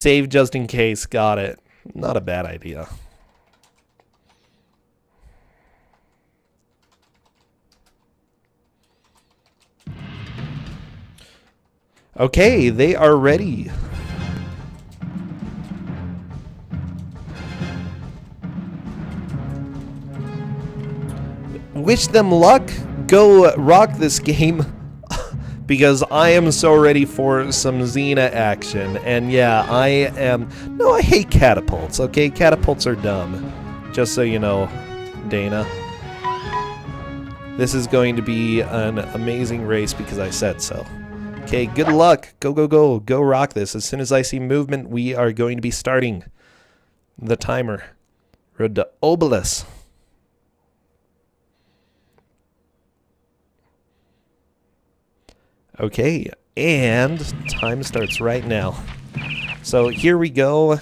Save just in case. Got it. Not a bad idea. Okay, they are ready. Wish them luck. Go rock this game. Because I am so ready for some Xena action. And yeah, I am... No, I hate catapults, okay? Catapults are dumb. Just so you know, Dana. This is going to be an amazing race because I said so. Okay, good luck. Go, go, go. Go rock this. As soon as I see movement, we are going to be starting the timer. Road to Obelisk. Okay, and time starts right now. So here we go.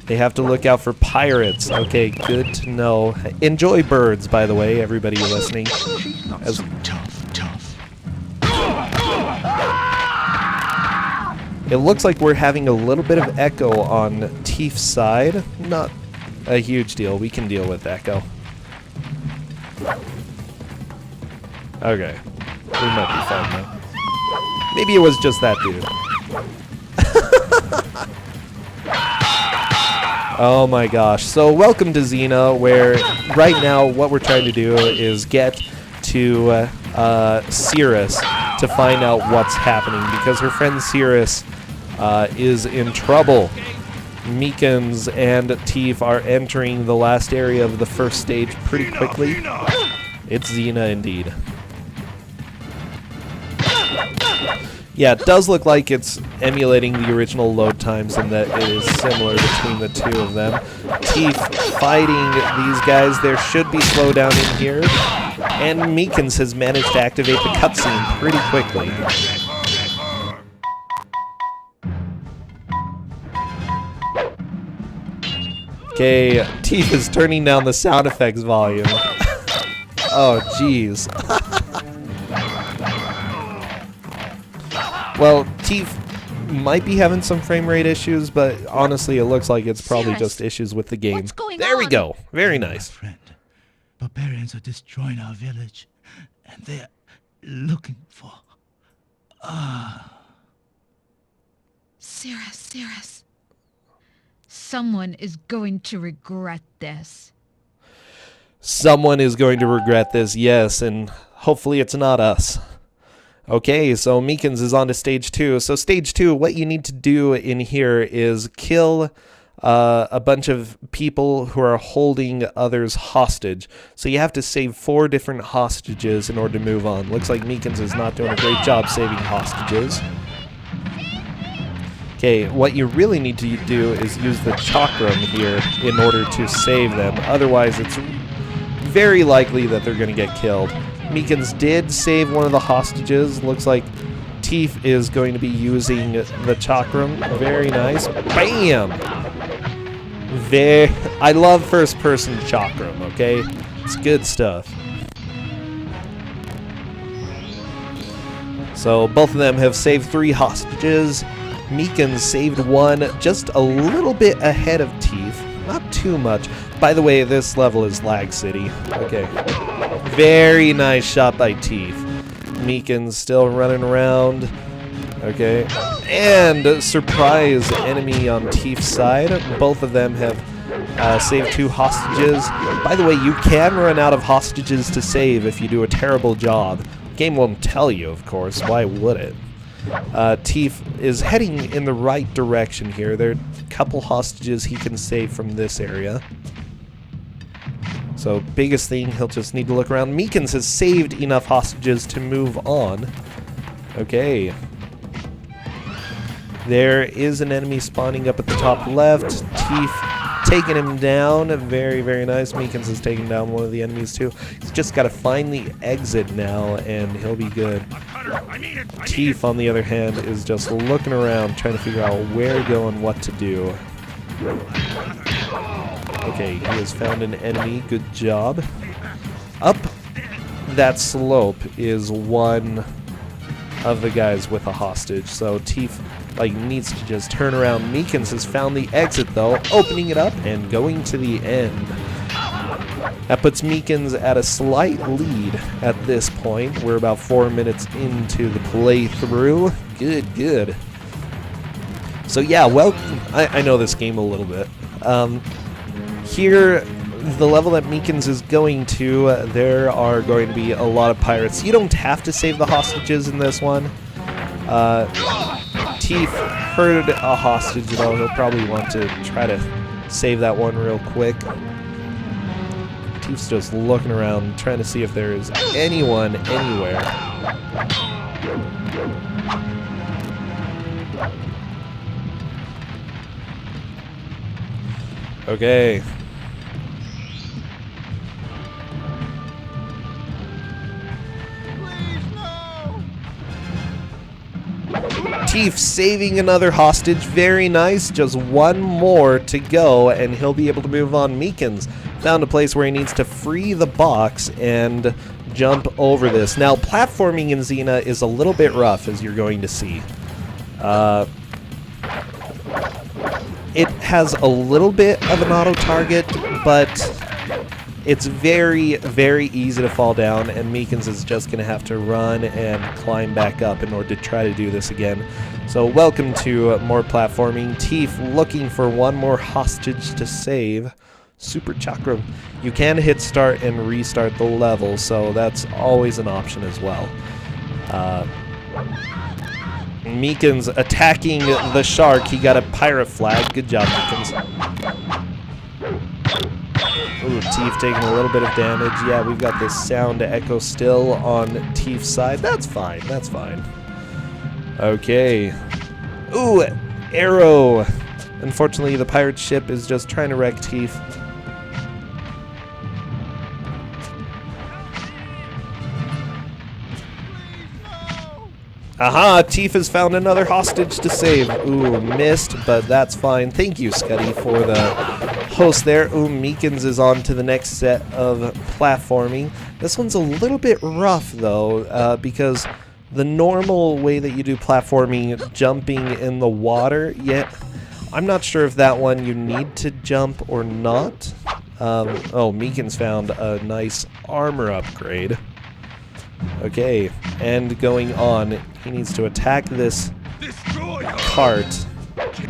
They have to look out for pirates. Okay, good to know. Enjoy birds, by the way, everybody listening. She's not so tough. It looks like we're having a little bit of echo on Tief's side. Not a huge deal. We can deal with echo. Okay. We might be fine though. Maybe it was just that dude. Oh my gosh. So welcome to Xena, where right now what we're trying to do is get to Cirrus to find out what's happening, because her friend Cirrus is in trouble. Mikans and Tief are entering the last area of the first stage pretty quickly. It's Xena indeed. Yeah, it does look like it's emulating the original load times and that it is similar between the two of them. Tief fighting these guys. There should be slowdown in here. And Mikans has managed to activate the cutscene pretty quickly. Okay, Tief is turning down the sound effects volume. Oh, jeez. Well, Tief might be having some frame rate issues, but honestly, it looks like it's probably just issues with the game. There we go. Very nice. Friend, barbarians are destroying our village, and they're looking for... Cirrus. Someone is going to regret this. Someone is going to regret this, yes, and hopefully it's not us. Okay, so Mikans is on to stage 2. So stage 2, what you need to do in here is kill a bunch of people who are holding others hostage. So you have to save 4 different hostages in order to move on. Looks like Mikans is not doing a great job saving hostages. Okay, what you really need to do is use the chakram here in order to save them. Otherwise, it's very likely that they're going to get killed. Mikans did save one of the hostages. Looks like Tief is going to be using the chakram. Very nice. Bam! I love first-person chakram, okay? It's good stuff. So both of them have saved 3 hostages. Mikans saved 1 just a little bit ahead of Tief. Not too much. By the way, this level is Lag City. Okay. Very nice shot by Tief. Mikans still running around. Okay. And surprise enemy on Tief's side. Both of them have saved 2 hostages. By the way, you can run out of hostages to save if you do a terrible job. The game won't tell you, of course. Why would it? Tief is heading in the right direction here. There are a couple hostages he can save from this area. So, biggest thing, he'll just need to look around. Mikans has saved enough hostages to move on. Okay. There is an enemy spawning up at the top left. Tief taking him down. Very, very nice. Mikans has taken down one of the enemies too. He's just got to find the exit now, and he'll be good. Tief, on the other hand, is just looking around, trying to figure out where to go and what to do. Okay, he has found an enemy. Good job. Up that slope is one of the guys with a hostage. So Tief Like, needs to just turn around. Mikans has found the exit, though, opening it up and going to the end. That puts Mikans at a slight lead at this point. We're about 4 minutes into the playthrough. Good. So yeah, well, I know this game a little bit. Here, the level that Mikans is going to, there are going to be a lot of pirates. You don't have to save the hostages in this one. Tief heard a hostage, though. He'll probably want to try to save that one real quick. Tief's just looking around, trying to see if there is anyone anywhere. Okay. Tief saving another hostage. Very nice. Just one more to go, and he'll be able to move on. Mikans found a place where he needs to free the box and jump over this. Now, platforming in Xena is a little bit rough, as you're going to see. It has a little bit of an auto-target, but it's very, very easy to fall down, and Mikans is just going to have to run and climb back up in order to try to do this again. So welcome to more platforming. Tief looking for one more hostage to save. Super Chakra. You can hit start and restart the level, so that's always an option as well. Mikans attacking the shark. He got a pirate flag. Good job, Mikans. Ooh, Tief taking a little bit of damage. Yeah, we've got this sound echo still on Tief's side. That's fine. That's fine. Okay. Ooh, arrow. Unfortunately, the pirate ship is just trying to wreck Tief. Aha! Tief has found another hostage to save. Ooh, missed, but that's fine. Thank you, Scuddy, for the host there. Ooh, Mikans is on to the next set of platforming. This one's a little bit rough, though, because the normal way that you do platforming, jumping in the water, yet I'm not sure if that one you need to jump or not. Oh, Mikans found a nice armor upgrade. Okay, and going on, he needs to attack this cart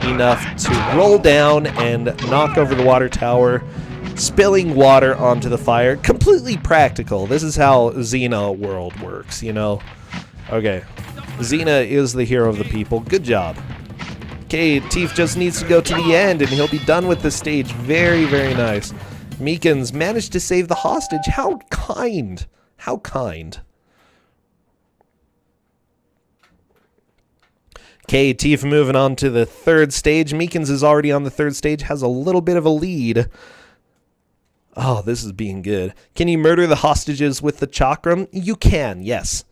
enough to roll down and knock over the water tower, spilling water onto the fire. Completely practical. This is how Xena world works, you know? Okay, Xena is the hero of the people. Good job. Okay, Tief just needs to go to the end and he'll be done with the stage. Very, very nice. Mikans managed to save the hostage. How kind. How kind. Okay, Tief moving on to the third stage. Mikans is already on the third stage, has a little bit of a lead. Oh, this is being good. Can you murder the hostages with the chakram? You can, yes.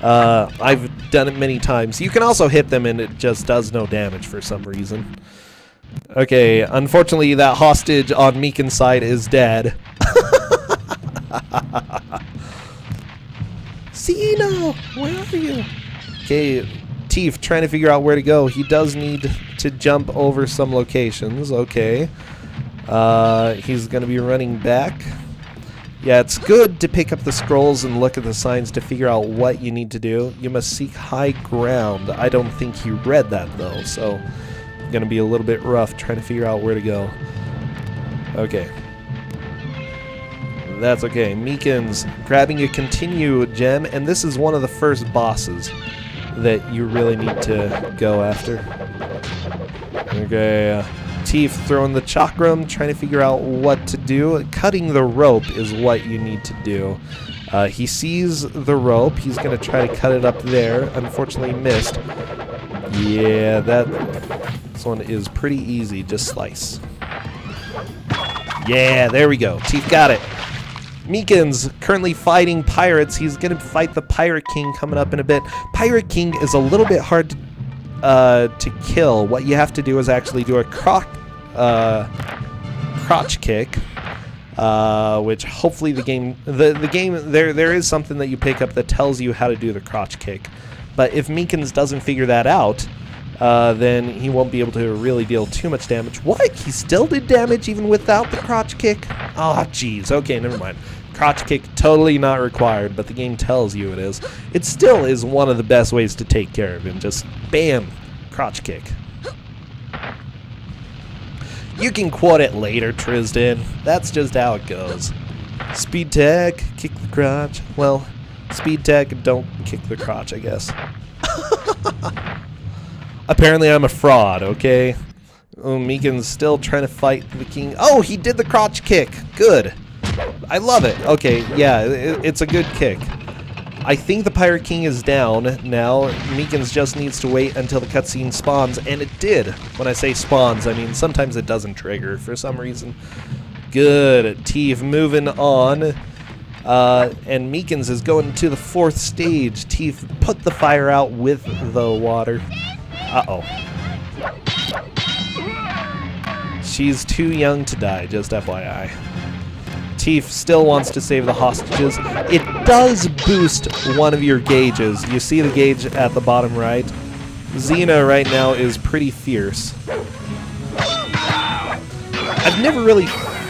I've done it many times. You can also hit them and it just does no damage for some reason. Okay, unfortunately that hostage on Mikans' side is dead. Xena, where are you? Okay, Tief trying to figure out where to go. He does need to jump over some locations. Okay. He's going to be running back. Yeah, it's good to pick up the scrolls and look at the signs to figure out what you need to do. You must seek high ground. I don't think he read that, though, so it's going to be a little bit rough trying to figure out where to go. Okay. That's okay. Mikans grabbing a continue gem, and this is one of the first bosses that you really need to go after. Okay, Tief throwing the chakram, trying to figure out what to do. Cutting the rope is what you need to do. He sees the rope. He's going to try to cut it up there. Unfortunately missed. Yeah, this one is pretty easy. Just slice. Yeah, there we go. Tief got it. Mikans currently fighting pirates. He's going to fight the Pirate King coming up in a bit. Pirate King is a little bit hard to kill. What you have to do is actually do a crotch kick, which hopefully the game there is something that you pick up that tells you how to do the crotch kick. But if Mikans doesn't figure that out, then he won't be able to really deal too much damage. What? He still did damage even without the crotch kick? Ah, jeez. Okay, never mind. Crotch kick totally not required, but the game tells you it is. It still is one of the best ways to take care of him. Just bam, crotch kick. You can quote it later, Tristan. That's just how it goes. Speed tech, kick the crotch. Well, speed tech, don't kick the crotch, I guess. Apparently I'm a fraud, okay? Oh, Mikan's still trying to fight the king. Oh, he did the crotch kick. Good. I love it. Okay, yeah, it's a good kick. I think the Pirate King is down now. Mikansbox just needs to wait until the cutscene spawns, and it did. When I say spawns, I mean sometimes it doesn't trigger for some reason. Good. Tief moving on. And Mikansbox is going to the 4th stage. Tief put the fire out with the water. Uh-oh. She's too young to die, just FYI. Tief still wants to save the hostages. It does boost one of your gauges. You see the gauge at the bottom right? Xena right now is pretty fierce. I've never really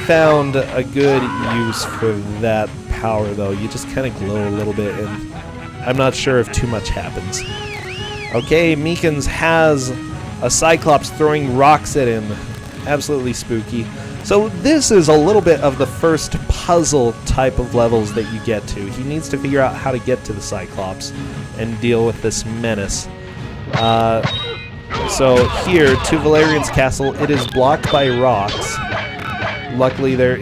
found a good use for that power, though. You just kind of glow a little bit, and I'm not sure if too much happens. Okay, Mikansbox has a Cyclops throwing rocks at him. Absolutely spooky. So this is a little bit of the first puzzle type of levels that you get to. He needs to figure out how to get to the Cyclops and deal with this menace. So here, to Valerian's castle, it is blocked by rocks. Luckily there.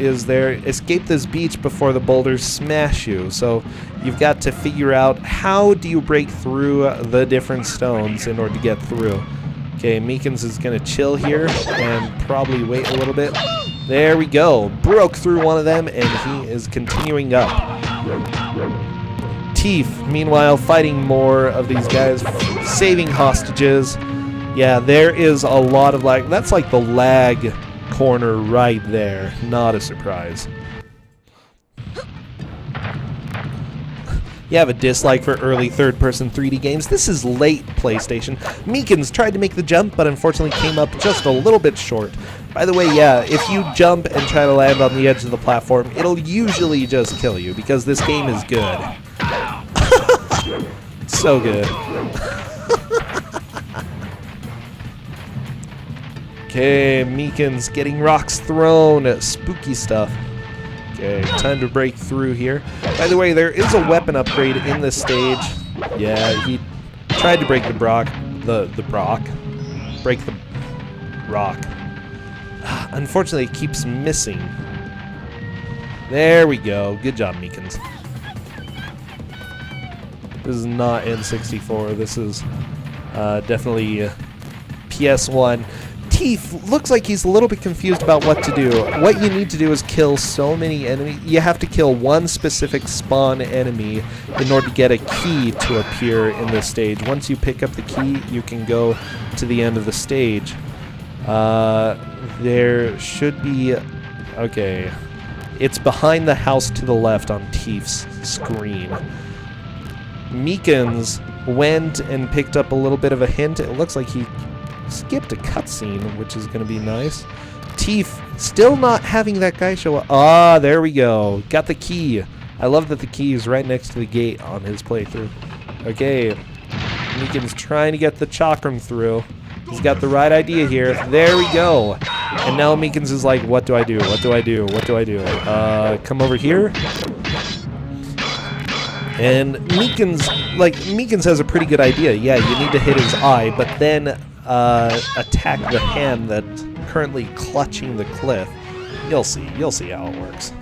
Escape this beach before the boulders smash you. So you've got to figure out how do you break through the different stones in order to get through. Okay, Mikansbox is going to chill here and probably wait a little bit. There we go. Broke through one of them, and he is continuing up. Tief, meanwhile, fighting more of these guys, saving hostages. Yeah, there is a lot of lag. That's like the lag corner right there. Not a surprise. You have a dislike for early third-person 3D games. This is late, PlayStation. Mikansbox tried to make the jump, but unfortunately came up just a little bit short. By the way, yeah, if you jump and try to land on the edge of the platform, it'll usually just kill you, because this game is good. So good. Okay, Mikansbox getting rocks thrown. Spooky stuff. Okay, time to break through here. By the way, there is a weapon upgrade in this stage. Yeah, he tried to break the rock. Break the rock. Unfortunately, it keeps missing. There we go. Good job, Mikansbox. This is not N64. This is definitely PS1. Tief looks like he's a little bit confused about what to do. What you need to do is kill so many enemies. You have to kill one specific spawn enemy in order to get a key to appear in this stage. Once you pick up the key, you can go to the end of the stage. There should be... Okay. It's behind the house to the left on Tief's screen. Mikansbox went and picked up a little bit of a hint. It looks like he skipped a cutscene, which is going to be nice. Tief still not having that guy show up. Ah, there we go. Got the key. I love that the key is right next to the gate on his playthrough. Okay. Mikansbox trying to get the chakram through. He's got the right idea here. There we go. And now Mikansbox is like, what do I do? What do I do? What do I do? Come over here. And Mikansbox has a pretty good idea. Yeah, you need to hit his eye, but then attack the hand that's currently clutching the cliff. You'll see how it works.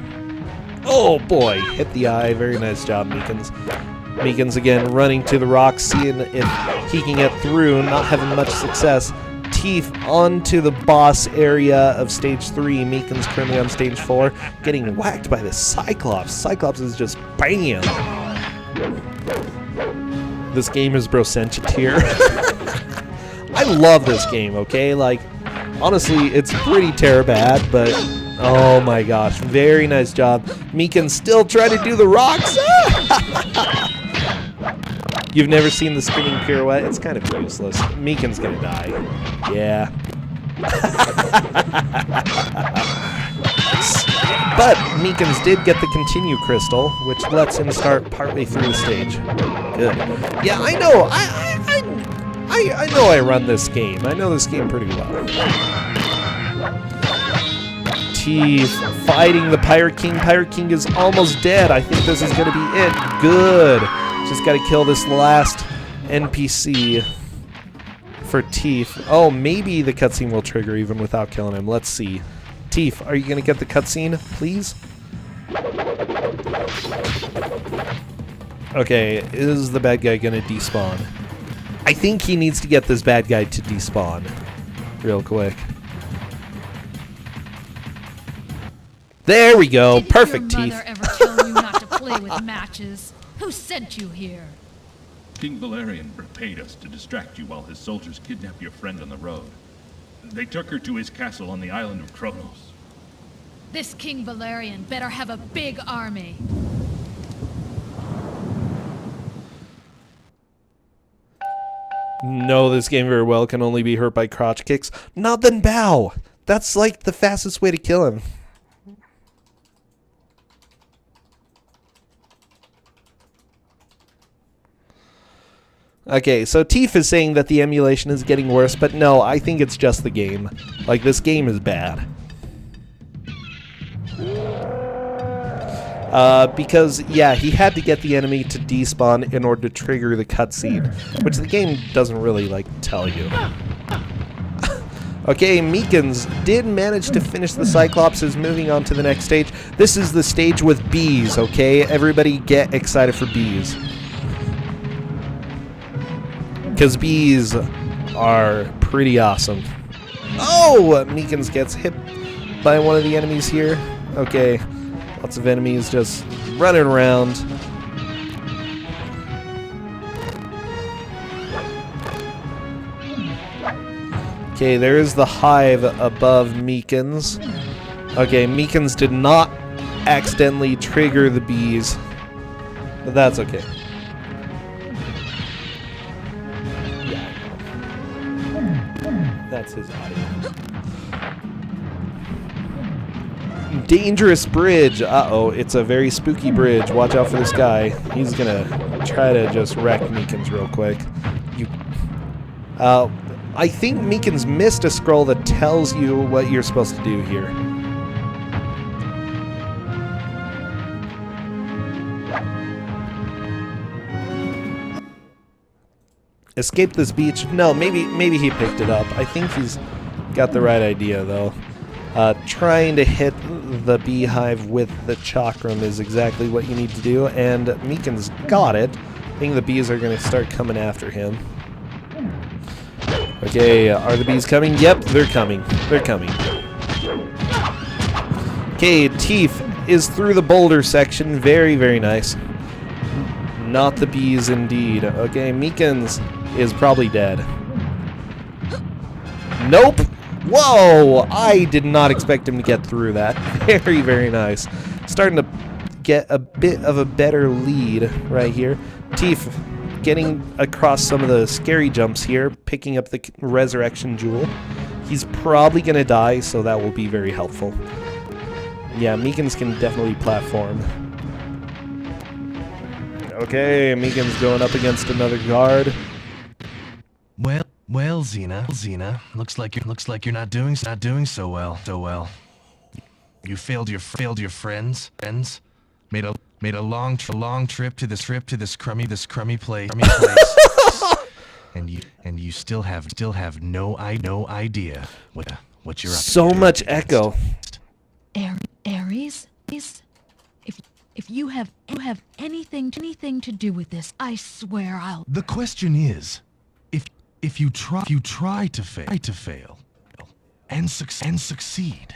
Oh boy, hit the eye. Very nice job, Mikansbox. Mikansbox again running to the rocks, seeing if he can get through, not having much success. Tief onto the boss area of stage 3. Mikansbox currently on stage 4, getting whacked by the Cyclops. Cyclops is just BAM! This game is brosentient here. I love this game, okay? Like, honestly, it's pretty bad, but oh my gosh, very nice job. Mikansbox still trying to do the rocks. You've never seen the spinning pirouette? It's kind of useless. Mikan's gonna die. Yeah. But Mikans did get the continue crystal, which lets him start partway through the stage. Good. Yeah, I know. I know I run this game. I know this game pretty well. Tief fighting the Pirate King. Pirate King is almost dead. I think this is going to be it. Good. Just got to kill this last NPC for Tief. Oh, maybe the cutscene will trigger even without killing him. Let's see. Tief, are you going to get the cutscene, please? Okay, is the bad guy going to despawn? I think he needs to get this bad guy to despawn real quick. There we go. Perfect, Didn't Tief. your mother ever tell you not to play with matches? Who sent you here? King Valerian paid us to distract you while his soldiers kidnapped your friend on the road. They took her to his castle on the island of Kronos. This King Valerian better have a big army. No, this game very well can only be hurt by crotch kicks. Not then bow. That's like the fastest way to kill him. Okay, so Tief is saying that the emulation is getting worse, but no, I think it's just the game. Like, this game is bad. Because, yeah, he had to get the enemy to despawn in order to trigger the cutscene, which the game doesn't really, like, tell you. Okay, Mikans did manage to finish the Cyclops, is moving on to the next stage. This is the stage with bees, okay? Everybody get excited for bees. Because bees are pretty awesome. Oh! Mikans gets hit by one of the enemies here. Okay. Lots of enemies just running around. Okay, there is the hive above Mikans. Okay, Mikans did not accidentally trigger the bees. But that's okay. That's his audio. Dangerous bridge. Uh-oh, it's a very spooky bridge. Watch out for this guy. He's gonna try to just wreck Mikans real quick. I think Mikans missed a scroll that tells you what you're supposed to do here. Escape this beach. No, maybe he picked it up. I think he's got the right idea, though. Trying to hit the beehive with the chakram is exactly what you need to do, and Mikan's got it. I think the bees are going to start coming after him. Okay, are the bees coming? Yep, they're coming. They're coming. Okay, Tief is through the boulder section. Very, very nice. Not the bees, indeed. Okay, Mikans is probably dead. Nope! Whoa! I did not expect him to get through that. Very, very nice. Starting to get a bit of a better lead right here. Tief getting across some of the scary jumps here, picking up the resurrection jewel. He's probably going to die, so that will be very helpful. Yeah, Mikans can definitely platform. Okay, Mikan's going up against another guard. Well, Xena, looks like you're not doing so well. You failed your friends. Made a long trip to this crummy place. and you still have no idea what you're up to. So much echo. Ares? If you have anything to do with this, I swear I'll... The question is, if you try to fail and succeed,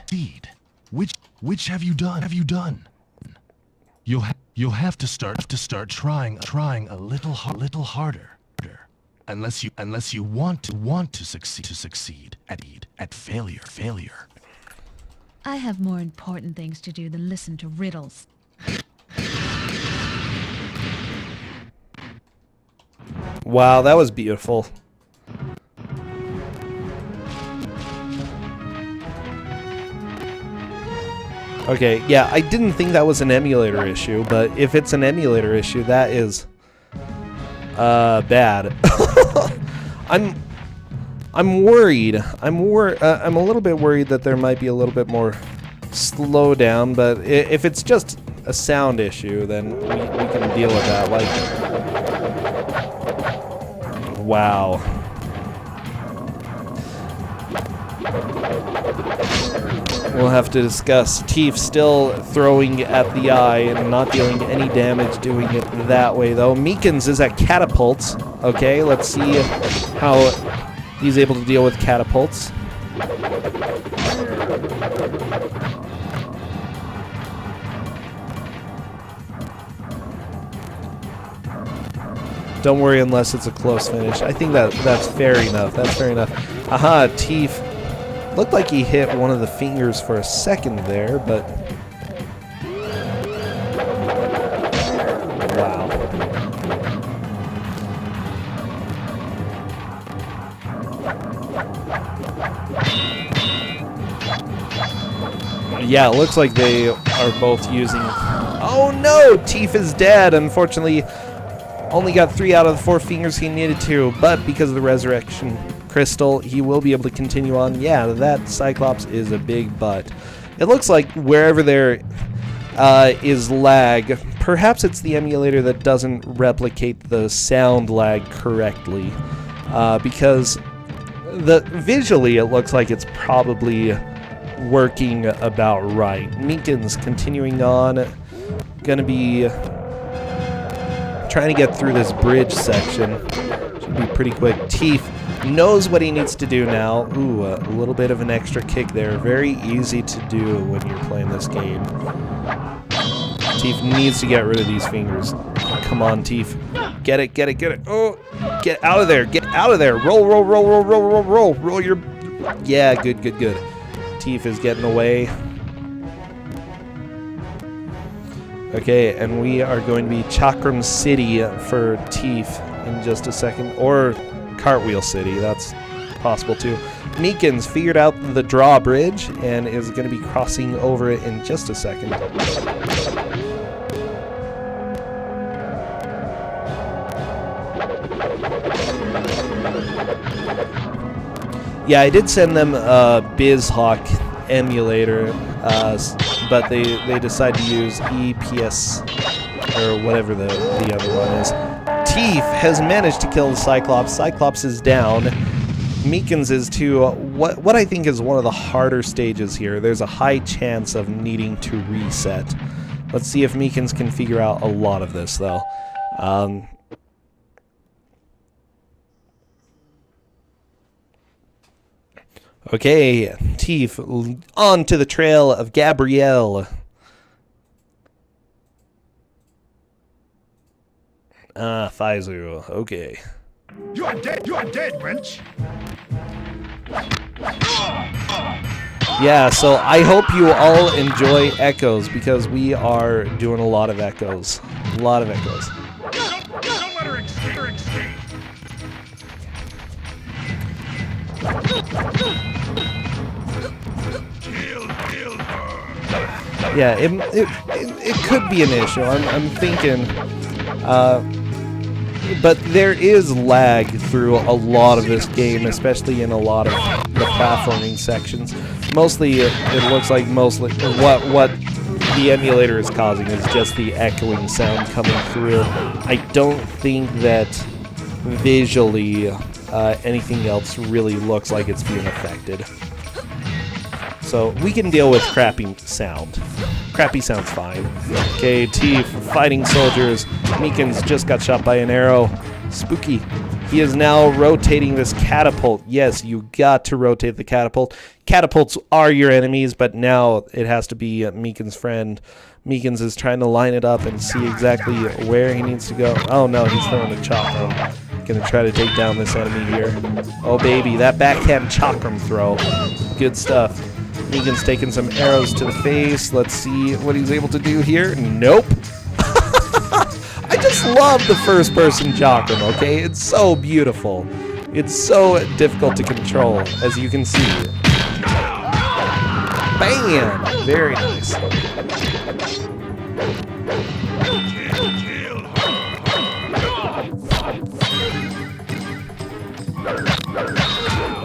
which have you done? You'll have to start trying a little harder. Unless you want to succeed at failure. I have more important things to do than listen to riddles. Wow, that was beautiful. Okay, yeah, I didn't think that was an emulator issue, but if it's an emulator issue, that is bad. I'm worried. I'm a little bit worried that there might be a little bit more slowdown, but if it's just a sound issue, then we can deal with that. Like, wow. We'll have to discuss. Tief still throwing at the eye and not dealing any damage doing it that way, though. Mikans is at catapults. Okay, let's see how he's able to deal with catapults. Don't worry unless it's a close finish. I think that's fair enough. That's fair enough. Aha, Tief. Looked like he hit one of the fingers for a second there, but... Wow. Yeah, it looks like they are both using... Oh no! Tief is dead! Unfortunately, only got 3 out of the 4 fingers he needed to, but because of the resurrection crystal, he will be able to continue on. Yeah, that Cyclops is a big butt. It looks like wherever there is lag, perhaps it's the emulator that doesn't replicate the sound lag correctly, because visually it looks like it's probably working about right. Meekin's continuing on, gonna be trying to get through this bridge section. Should be pretty quick. Tief knows what he needs to do now. Ooh, a little bit of an extra kick there. Very easy to do when you're playing this game. Tief needs to get rid of these fingers. Come on, Tief. Get it, get it, get it. Oh, get out of there. Get out of there. Roll, roll, roll, roll, roll, roll, roll. Roll your... Yeah, good, good, good. Tief is getting away. Okay, and we are going to be Chakram City for Tief in just a second. Or Cartwheel City, that's possible too. Meekins figured out the drawbridge and is going to be crossing over it in just a second. Yeah, I did send them a BizHawk emulator, but they decided to use EPS or whatever the other one is. Tief has managed to kill the Cyclops. Cyclops is down. Meekins is to what I think is one of the harder stages here. There's a high chance of needing to reset. Let's see if Meekins can figure out a lot of this, though. Okay, Tief, on to the trail of Gabrielle. Ah, Faizu, okay. You are dead, wench. Yeah, so I hope you all enjoy echoes, because we are doing a lot of echoes. A lot of echoes. Don't let her escape. Yeah, it could be an issue. I'm thinking, but there is lag through a lot of this game, especially in a lot of the platforming sections. Mostly, it looks like mostly what the emulator is causing is just the echoing sound coming through. I don't think that visually anything else really looks like it's being affected. So we can deal with crappy sound. Crappy sound's fine. Okay, Tief fighting soldiers. Meekins just got shot by an arrow. Spooky. He is now rotating this catapult. Yes, you got to rotate the catapult. Catapults are your enemies, but now it has to be Meekins' friend. Meekins is trying to line it up and see exactly where he needs to go. Oh no, he's throwing a chakram. Gonna try to take down this enemy here. Oh baby, that backhand chakram throw. Good stuff. Meekins taking some arrows to the face. Let's see what he's able to do here. Nope. I just love the first-person Chakram, okay? It's so beautiful. It's so difficult to control, as you can see. Bam! Very nice.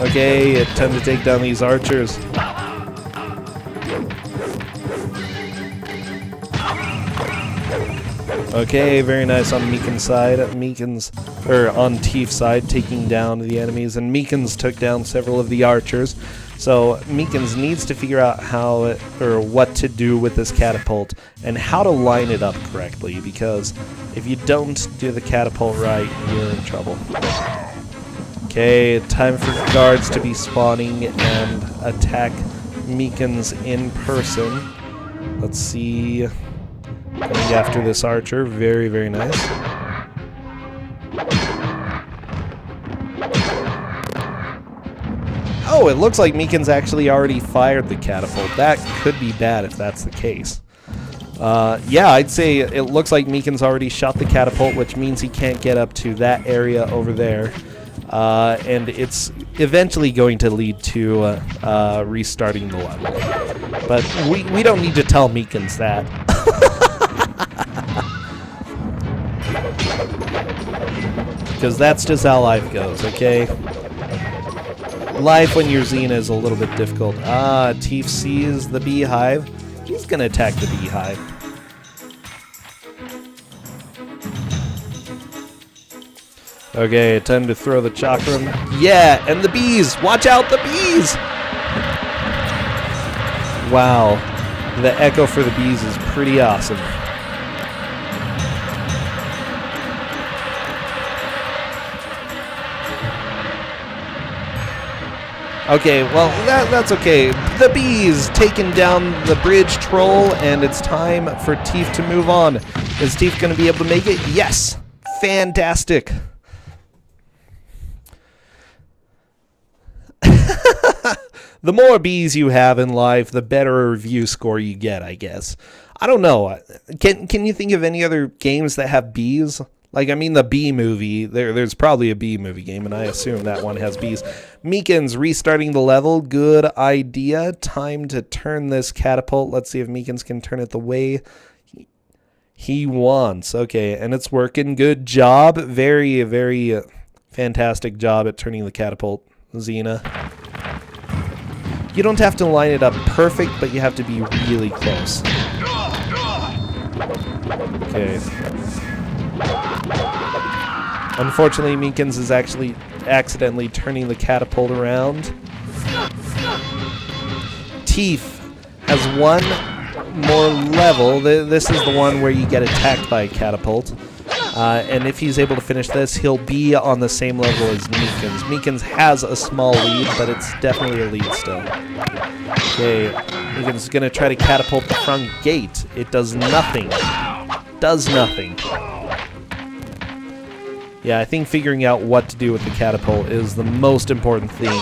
Okay, time to take down these archers. Okay, very nice on Mikan's side. On Tief's side, taking down the enemies, and Mikan's took down several of the archers. So Mikan's needs to figure out what to do with this catapult and how to line it up correctly, because if you don't do the catapult right, you're in trouble. Okay, time for guards to be spawning and attack Mikan's in person. Let's see. Coming after this archer. Very, very nice. Oh, it looks like Mikan's actually already fired the catapult. That could be bad if that's the case. Yeah, I'd say it looks like Mikan's already shot the catapult, which means he can't get up to that area over there. And it's eventually going to lead to restarting the level. But we don't need to tell Mikan's that. Because that's just how life goes, okay? Life when you're Xena is a little bit difficult. Tief sees the beehive. He's gonna attack the beehive. Okay, time to throw the Chakram. Yeah, and the bees! Watch out, the bees! Wow. The echo for the bees is pretty awesome. Okay, well, that's okay. The bees taking down the bridge troll, and it's time for Tief to move on. Is Tief going to be able to make it? Yes! Fantastic! The more bees you have in life, the better review score you get, I guess. I don't know. Can you think of any other games that have bees? Like, I mean, the Bee Movie. There's probably a Bee Movie game, and I assume that one has bees. Mikan's restarting the level. Good idea. Time to turn this catapult. Let's see if Mikan's can turn it the way he wants. Okay, and it's working. Good job. Very, very fantastic job at turning the catapult, Xena. You don't have to line it up perfect, but you have to be really close. Okay. Unfortunately, Mikan's is actually accidentally turning the catapult around. Tief has one more level. This is the one where you get attacked by a catapult. And if he's able to finish this, he'll be on the same level as Mikan's. Mikan's has a small lead, but it's definitely a lead still. Okay, Mikan's going to try to catapult the front gate. It does nothing. Does nothing. Yeah, I think figuring out what to do with the catapult is the most important thing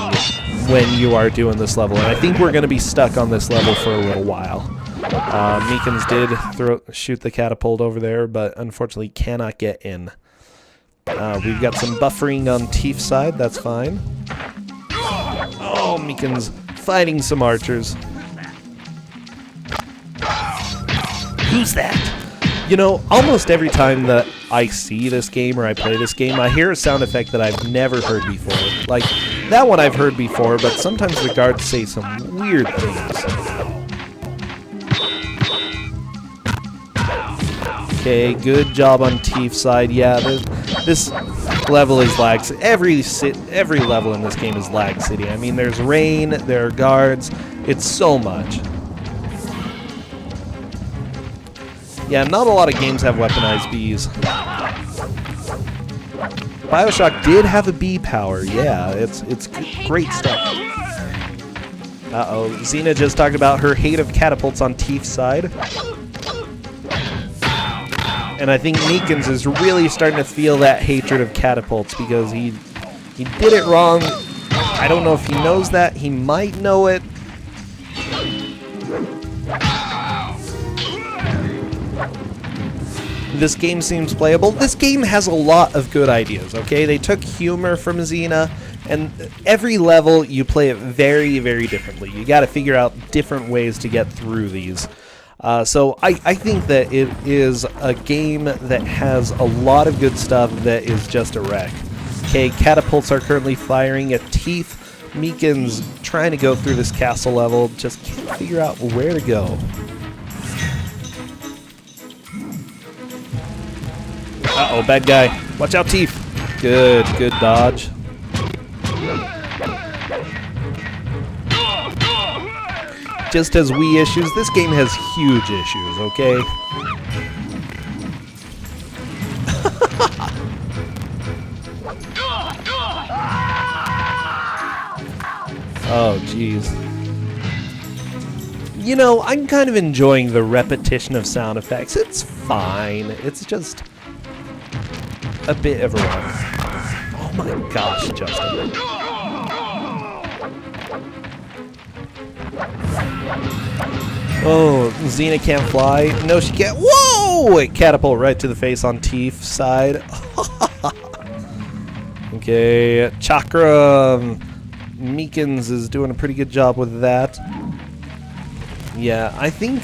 when you are doing this level. And I think we're going to be stuck on this level for a little while. Mikan's did shoot the catapult over there, but unfortunately cannot get in. We've got some buffering on Tief's side. That's fine. Oh, Mikan's fighting some archers. Who's that? You know, almost every time that I see this game or I play this game, I hear a sound effect that I've never heard before. Like, that one I've heard before, but sometimes the guards say some weird things. Okay, good job on Tief's side. Yeah, this level is lag. Every level in this game is lag city. I mean, there's rain, there are guards. It's so much. Yeah, not a lot of games have weaponized bees. BioShock did have a bee power. Yeah, it's great stuff. Uh-oh, Xena just talked about her hate of catapults on Tief's side. And I think Mikan's is really starting to feel that hatred of catapults because he did it wrong. I don't know if he knows that. He might know it. This game seems playable. This game has a lot of good ideas, okay? They took humor from Xena, and every level you play it very, very differently. You got to figure out different ways to get through these. So I think that it is a game that has a lot of good stuff that is just a wreck. Okay, catapults are currently firing at Tief. Mikan's trying to go through this castle level, just can't figure out where to go. Uh-oh, bad guy. Watch out, Tief. Good dodge. Just as Wii issues, this game has huge issues, okay? Oh, jeez. You know, I'm kind of enjoying the repetition of sound effects. It's fine. It's just a bit of a run. Oh my gosh, Justin. Oh, Xena can't fly. No, she can't. Whoa! It catapult right to the face on Tief's side. Okay, Chakra. Mikans is doing a pretty good job with that. Yeah, I think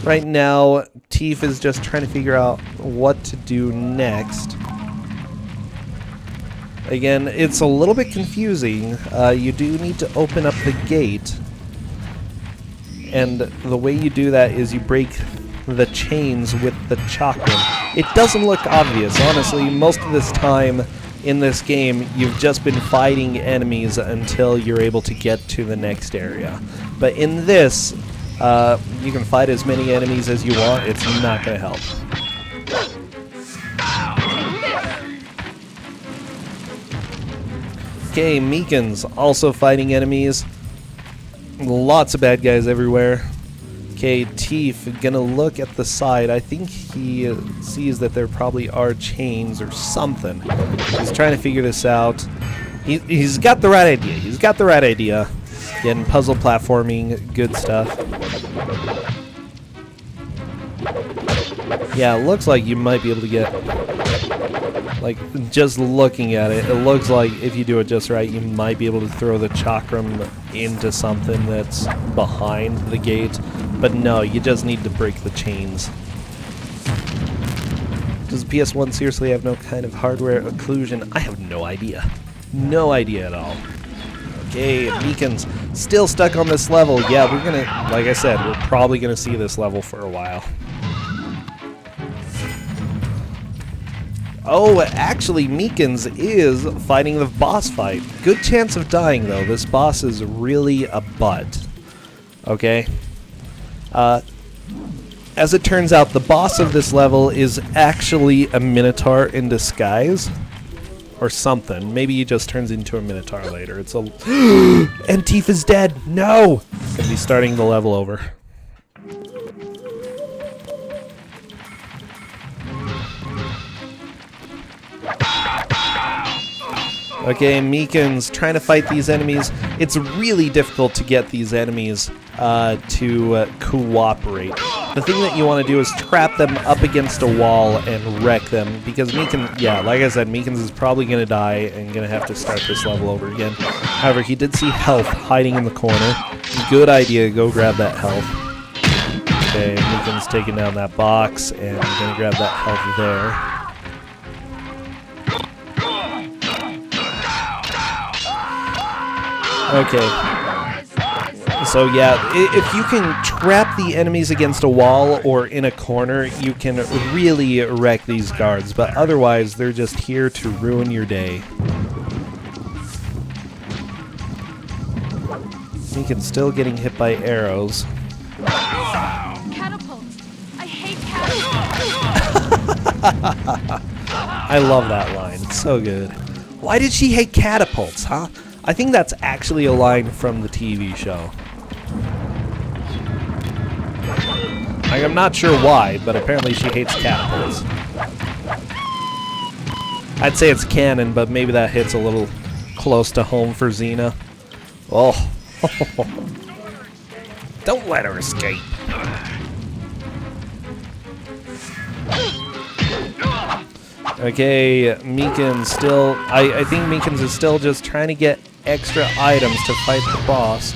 right now Tief is just trying to figure out what to do next. Again, it's a little bit confusing. You do need to open up the gate. And the way you do that is you break the chains with the chakra. It doesn't look obvious, honestly. Most of this time in this game, you've just been fighting enemies until you're able to get to the next area. But in this, you can fight as many enemies as you want. It's not going to help. Okay, Mikan's also fighting enemies. Lots of bad guys everywhere. Okay, Tief gonna look at the side. I think he sees that there probably are chains or something. He's trying to figure this out. He's got the right idea. He's got the right idea. Getting puzzle platforming, good stuff. Yeah, it looks like you might be able to get... Like, just looking at it, it looks like if you do it just right, you might be able to throw the chakram into something that's behind the gate. But no, you just need to break the chains. Does PS1 seriously have no kind of hardware occlusion? I have no idea. No idea at all. Okay, Mikan's still stuck on this level. Yeah, we're gonna, like I said, we're probably gonna see this level for a while. Oh, actually, Mikan's is fighting the boss fight. Good chance of dying, though. This boss is really a butt. Okay? As it turns out, the boss of this level is actually a Minotaur in disguise. Or something. Maybe he just turns into a Minotaur later. It's a... And Tief is dead! No! Gonna be starting the level over. Okay, Mikan's trying to fight these enemies. It's really difficult to get these enemies to cooperate. The thing that you want to do is trap them up against a wall and wreck them, because Mikan, yeah, like I said, Mikan's is probably going to die and going to have to start this level over again. However, he did see health hiding in the corner. Good idea, go grab that health. Okay, Mikan's taking down that box and going to grab that health there. Okay, so yeah, if you can trap the enemies against a wall or in a corner, you can really wreck these guards, but otherwise they're just here to ruin your day. Mikan's still getting hit by arrows. Catapults! I hate catapults! I love that line, it's so good. Why did she hate catapults, huh? I think that's actually a line from the TV show. Like, I'm not sure why, but apparently she hates catapults. I'd say it's canon, but maybe that hits a little close to home for Xena. Oh. Don't let her escape. Okay, Mikans still... I think Mikans is still just trying to get extra items to fight the boss.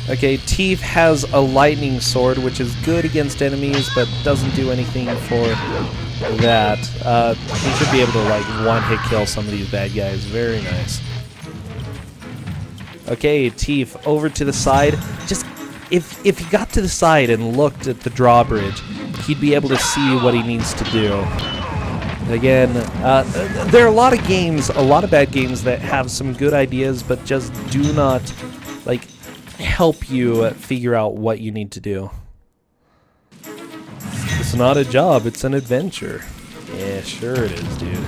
Okay, Tief has a lightning sword, which is good against enemies, but doesn't do anything for that. He should be able to, like, one-hit kill some of these bad guys. Very nice. Okay, Tief, over to the side. Just, if he got to the side and looked at the drawbridge, he'd be able to see what he needs to do. Again, there are a lot of games, a lot of bad games that have some good ideas, but just do not, like, help you figure out what you need to do. It's not a job, it's an adventure. Yeah, sure it is, dude.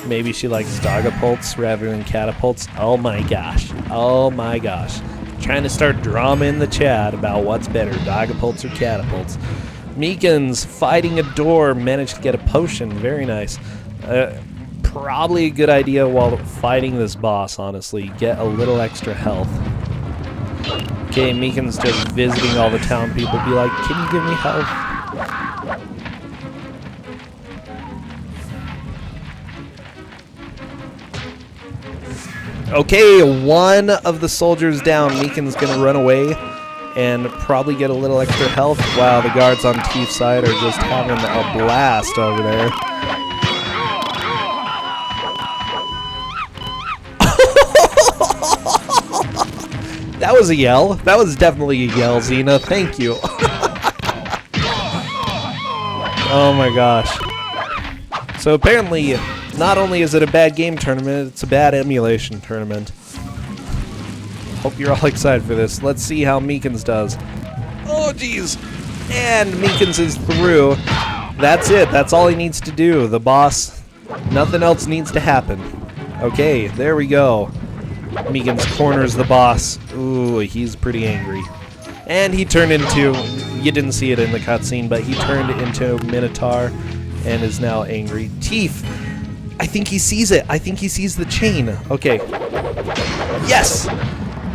Maybe she likes Dagapults rather than catapults. Oh my gosh. Oh my gosh. Trying to start drama in the chat about what's better, Dagapults or catapults. Mikans fighting a door, managed to get a potion. Very nice. Probably a good idea while fighting this boss, honestly. Get a little extra health. Okay, Mikans just visiting all the town people. Be like, can you give me health? Okay, one of the soldiers down. Mikan's gonna run away and probably get a little extra health. Wow, the guards on Tief's side are just having a blast over there. That was a yell. That was definitely a yell, Xena. Thank you. Oh my gosh. So apparently, not only is it a bad game tournament, it's a bad emulation tournament. Hope you're all excited for this. Let's see how Mikans does. Oh, jeez. And Mikans is through. That's it. That's all he needs to do. The boss, nothing else needs to happen. Okay, there we go. Mikans corners the boss. Ooh, he's pretty angry. And he turned into, you didn't see it in the cutscene, but he turned into Minotaur and is now angry. Tief, I think he sees it. I think he sees the chain. Okay. Yes!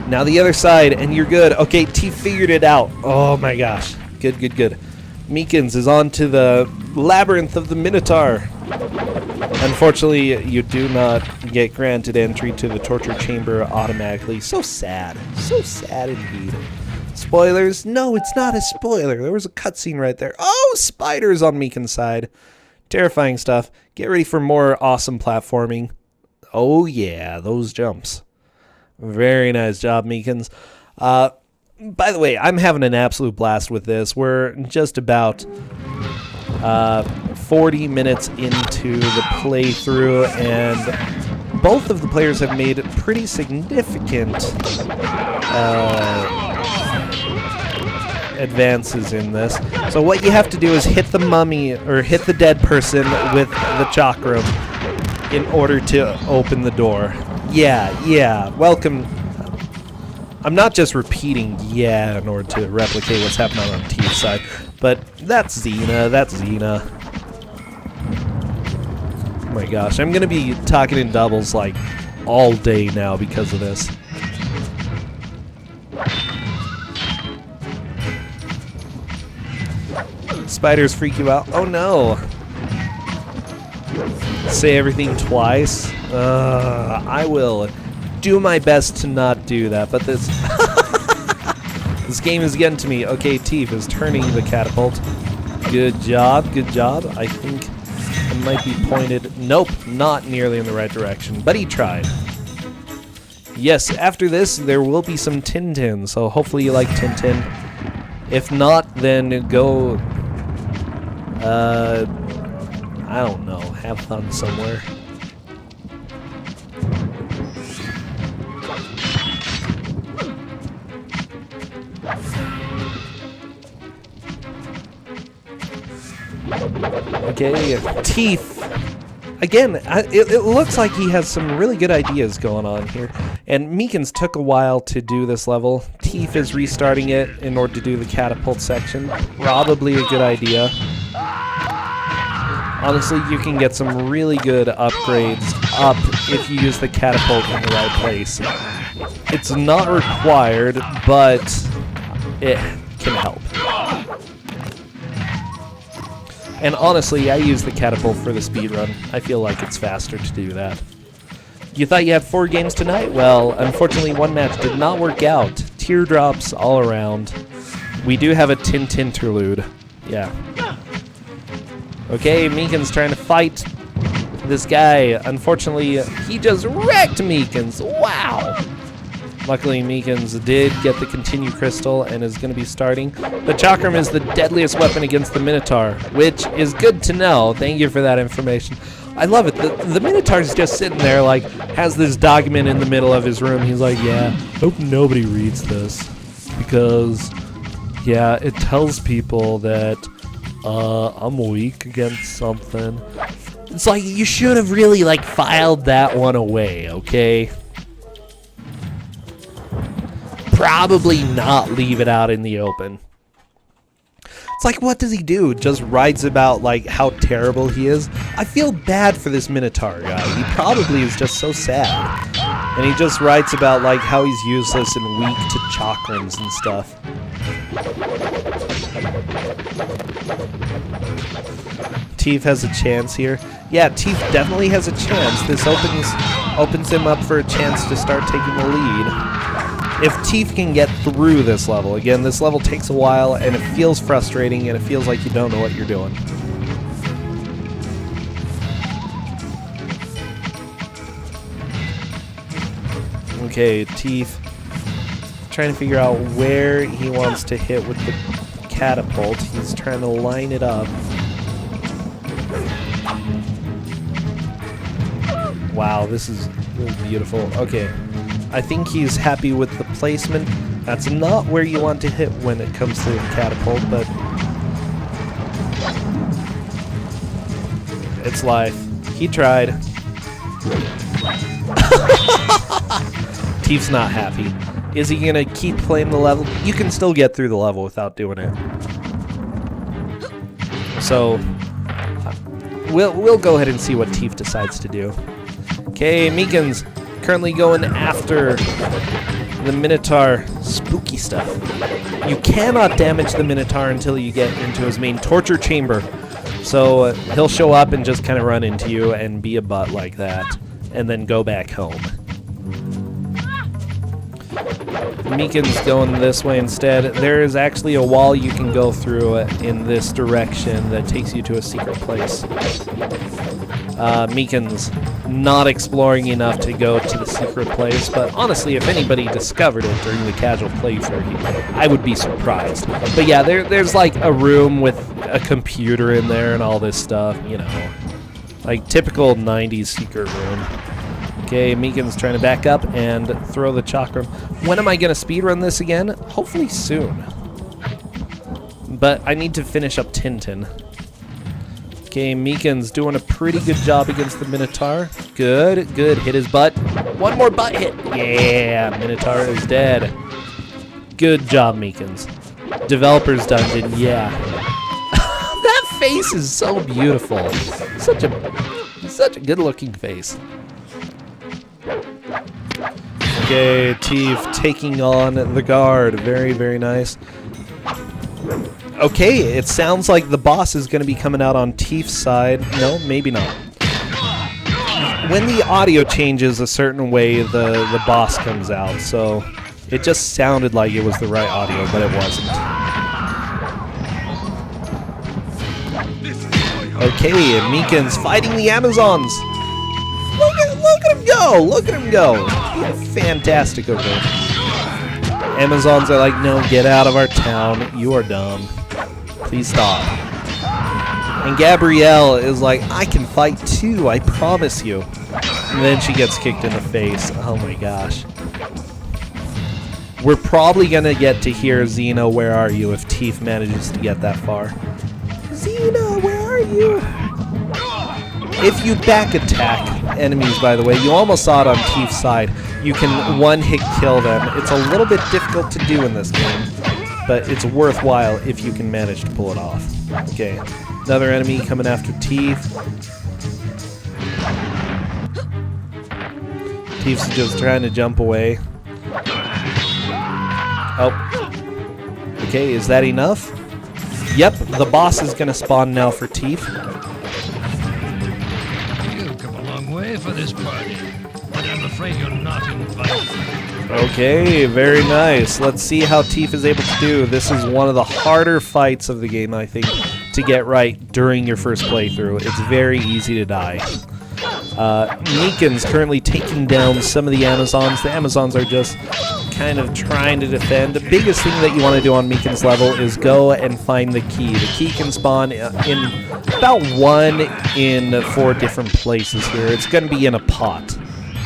Now the other side, and you're good. Okay, Tief figured it out. Oh my gosh. Good, good, good. Mikans is on to the labyrinth of the Minotaur. Unfortunately, you do not get granted entry to the torture chamber automatically. So sad. So sad indeed. Spoilers? No, it's not a spoiler. There was a cutscene right there. Oh, spiders on Mikan's side. Terrifying stuff. Get ready for more awesome platforming. Oh yeah, those jumps. Very nice job, Mikans. By the way, I'm having an absolute blast with this. We're just about 40 minutes into the playthrough, and both of the players have made pretty significant advances in this. So what you have to do is hit the mummy, or hit the dead person with the chakram in order to open the door. Yeah, welcome. I'm not just repeating yeah in order to replicate what's happening on Tief's side, but that's Xena. Oh my gosh, I'm gonna be talking in doubles like all day now because of this. Spiders freak you out? Oh no! Say everything twice? I will do my best to not do that, but this this game is getting to me. Okay, Tief is turning the catapult. Good job, good job. I think it might be pointed. Nope, not nearly in the right direction, but he tried. Yes, after this, there will be some Tintin, so hopefully you like Tintin. If not, then go, I don't know, have fun somewhere. Okay, Tief. Again, it looks like he has some really good ideas going on here. And Mikans took a while to do this level. Tief is restarting it in order to do the catapult section. Probably a good idea. Honestly, you can get some really good upgrades up if you use the catapult in the right place. It's not required, but it can help. And honestly, I use the catapult for the speedrun. I feel like it's faster to do that. You thought you had 4 games tonight? Well, unfortunately, one match did not work out. Teardrops all around. We do have a Tintin interlude. Yeah. Okay, Meekins trying to fight this guy. Unfortunately, he just wrecked Meekins. Wow! Luckily, Meekins did get the continue crystal and is going to be starting. The chakram is the deadliest weapon against the Minotaur, which is good to know. Thank you for that information. I love it. The Minotaur's just sitting there, like, has this document in the middle of his room. He's like, yeah, hope nobody reads this. Because, yeah, it tells people that I'm weak against something. It's like, you should have really, like, filed that one away, okay? Probably not leave it out in the open. It's like, what does he do? Just writes about, like, how terrible he is? I feel bad for this Minotaur guy. He probably is just so sad. And he just writes about, like, how he's useless and weak to chakrams and stuff. Tief has a chance here. Yeah, Tief definitely has a chance. This opens him up for a chance to start taking the lead. If Tief can get through this level, again, this level takes a while and it feels frustrating and it feels like you don't know what you're doing. Okay, Tief trying to figure out where he wants to hit with the catapult. He's trying to line it up. Wow, this is beautiful. Okay. I think he's happy with the placement. That's not where you want to hit when it comes to the catapult, but it's life. He tried. Tief's not happy. Is he gonna keep playing the level? You can still get through the level without doing it. So we'll go ahead and see what Tief decides to do. Okay, Meekins currently going after the Minotaur spooky stuff. You cannot damage the Minotaur until you get into his main torture chamber. So he'll show up and just kind of run into you and be a butt like that, and then go back home. Meekin's going this way instead. There is actually a wall you can go through in this direction that takes you to a secret place. Meekin's not exploring enough to go to the secret place, but honestly, if anybody discovered it during the casual playthrough, I would be surprised. But yeah, there's like a room with a computer in there and all this stuff, you know, like typical 90s secret room. Okay, Meekin's trying to back up and throw the chakram. When am I going to speedrun this again? Hopefully soon. But I need to finish up Tintin. Okay, Meekin's doing a pretty good job against the Minotaur. Good, good. Hit his butt. One more butt hit. Yeah, Minotaur is dead. Good job, Meekins. Developer's Dungeon, yeah. That face is so beautiful. Such a good-looking face. Okay, Tief taking on the guard. Very, very nice. Okay, it sounds like the boss is going to be coming out on Tief's side. No, maybe not. When the audio changes a certain way, the boss comes out. So it just sounded like it was the right audio, but it wasn't. Okay, Meekin's fighting the Amazons. Look at him go! Look at him go! Fantastic over there. Amazons are like, no, get out of our town. You are dumb. Please stop. And Gabrielle is like, I can fight too, I promise you. And then she gets kicked in the face. Oh my gosh. We're probably gonna get to hear Xena, where are you, if Tief manages to get that far. Xena, where are you? If you back attack enemies, by the way, you almost saw it on Tief's side, you can one-hit kill them. It's a little bit difficult to do in this game, but it's worthwhile if you can manage to pull it off. Okay, another enemy coming after Tief. Tief's just trying to jump away. Oh. Okay, is that enough? Yep, the boss is gonna spawn now for Tief. You've come a long way for this party, but I'm afraid you're not invited. Okay, very nice. Let's see how Tief is able to do. This is one of the harder fights of the game, I think, to get right during your first playthrough. It's very easy to die. Mikan's currently taking down some of the Amazons. The Amazons are just kind of trying to defend. The biggest thing that you want to do on Mikan's level is go and find the key. The key can spawn in about 1 in 4 different places here. It's going to be in a pot.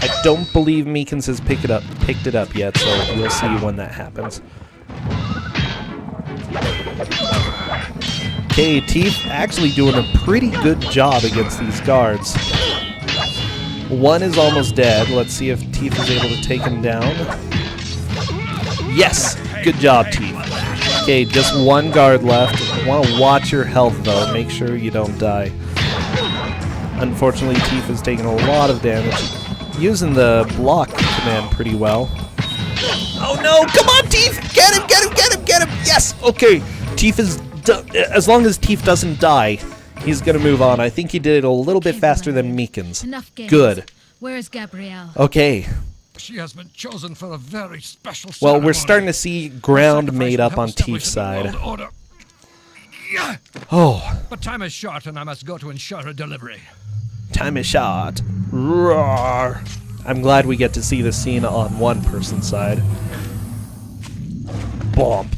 I don't believe Mikans's has picked it up yet, so we'll see when that happens. Okay, Tief actually doing a pretty good job against these guards. 1 is almost dead. Let's see if Tief is able to take him down. Yes! Good job, Tief. Okay, just 1 guard left. Want to watch your health, though. Make sure you don't die. Unfortunately, Tief has taken a lot of damage. Using the block command pretty well. Oh no! Come on, Tief! Get him! Get him! Get him! Get him! Yes! Okay, Tief is... as long as Tief doesn't die, he's gonna move on. I think he did it a little bit faster than Mikan's. Enough games. Good. Where is Gabrielle? Okay. She has been chosen for a very special Well, ceremony. we're starting to see ground made up on Tief's side. Oh, But time is short, and I must go to ensure a delivery. time is shot. Roar. I'm glad we get to see the scene on one person's side. Bomb.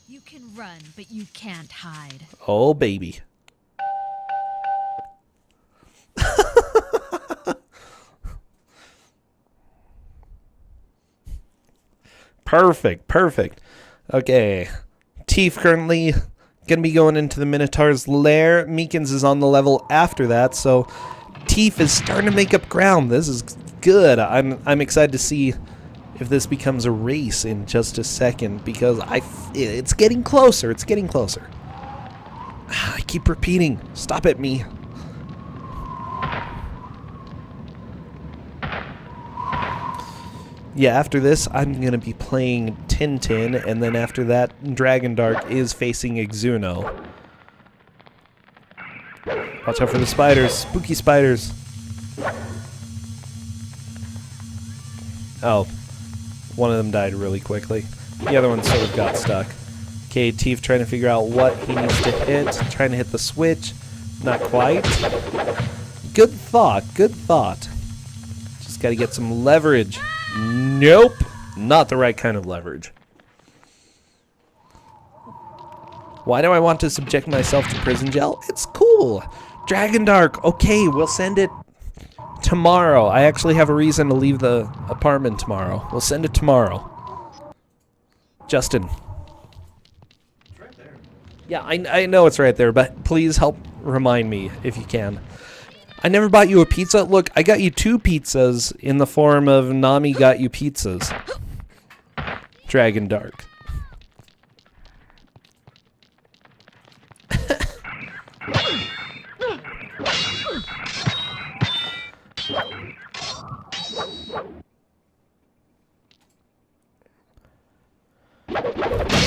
You can run, but you can't hide. Oh, baby. Perfect, perfect. Okay. Tief currently gonna be going into the Minotaur's lair. Mikan's is on the level after that, so Tief is starting to make up ground. This is good. I'm excited to see if this becomes a race in just a second, because it's getting closer. It's getting closer. I keep repeating. Stop at me. Yeah, after this, I'm going to be playing Tintin, and then after that, Dragondark is facing Xena. Watch out for the spiders. Spooky spiders. Oh. One of them died really quickly. The other one sort of got stuck. Okay, Tief trying to figure out what he needs to hit. Trying to hit the switch. Not quite. Good thought. Good thought. Just got to get some leverage. Nope. Not the right kind of leverage. Why do I want to subject myself to prison jail? It's cool. Dragondark. Okay, we'll send it tomorrow. I actually have a reason to leave the apartment tomorrow. We'll send it tomorrow. Justin. It's right there. Yeah, I know it's right there, but please help remind me if you can. I never bought you a pizza. Look, I got you 2 pizzas in the form of Nami got you pizzas. Dragondark.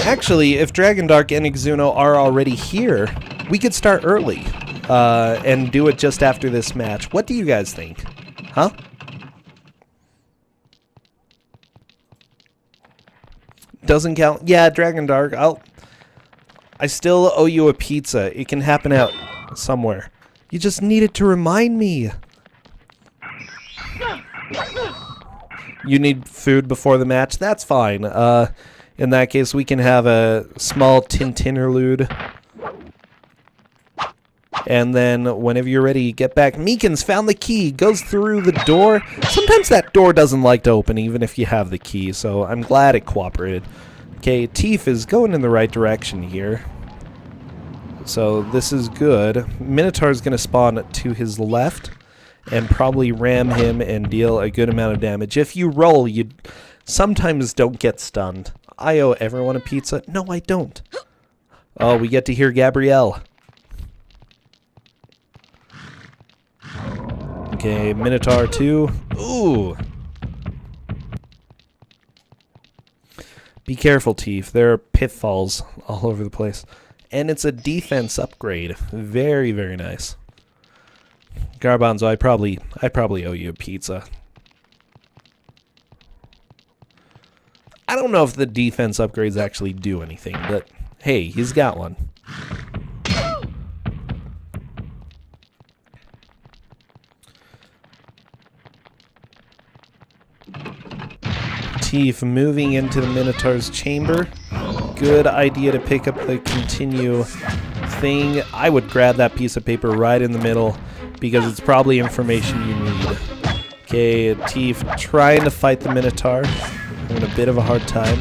Actually, if Dragondark and Xena are already here, we could start early. And do it just after this match. What do you guys think? Huh? Doesn't count? Yeah, Dragondark. I still owe you a pizza. It can happen out somewhere. You just needed to remind me. You need food before the match? That's fine. In that case, we can have a small Tintinerlude. And then, whenever you're ready, get back. Mikan's found the key. Goes through the door. Sometimes that door doesn't like to open, even if you have the key. So, I'm glad it cooperated. Okay, Tief is going in the right direction here. So, this is good. Minotaur's going to spawn to his left. And probably ram him and deal a good amount of damage. If you roll, you sometimes don't get stunned. I owe everyone a pizza. No, I don't. Oh, we get to hear Gabrielle. Okay, Minotaur 2. Ooh. Be careful, Tief. There are pitfalls all over the place. And it's a defense upgrade. Very, very nice. Garbanzo, I probably owe you a pizza. I don't know if the defense upgrades actually do anything, but hey, he's got one. Tief moving into the Minotaur's chamber. Good idea to pick up the continue thing. I would grab that piece of paper right in the middle because it's probably information you need. Okay, Tief trying to fight the Minotaur. Having a bit of a hard time.